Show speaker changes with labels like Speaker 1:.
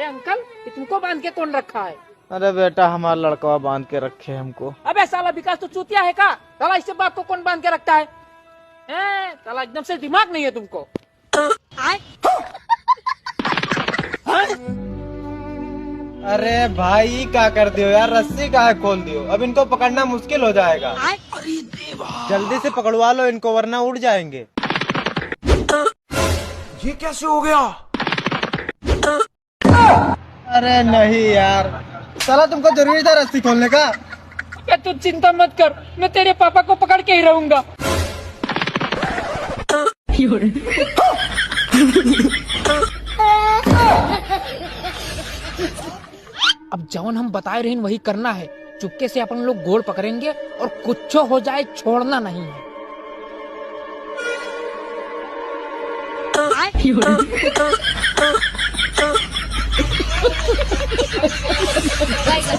Speaker 1: Uncle, ये तुमको बांध के कौन रखा है?
Speaker 2: अरे बेटा हमारा लड़का बांध के रखे हमको।
Speaker 1: अबे साला विकास तो चूतिया है का? साला इससे बाप को कौन बांध के रखता है? साला एकदम से दिमाग नहीं है तुमको।
Speaker 2: अरे भाई क्या कर दियो यार, रस्सी काहे खोल दियो, अब इनको पकड़ना मुश्किल हो जाएगा।
Speaker 1: अरे देवा,
Speaker 2: जल्दी से पकड़वा लो इनको वरना उड़ जाएंगे।
Speaker 3: ये कैसे हो गया?
Speaker 2: अरे नहीं यार, साला तुमको जरूरी था रस्सी खोलने का।
Speaker 1: अबे तू चिंता मत कर, मैं तेरे पापा को पकड़ के ही रहूंगा। अब जवन हम बताए रहे वही करना है। चुपके से अपन लोग गोड़ पकड़ेंगे और कुछ हो जाए छोड़ना नहीं है।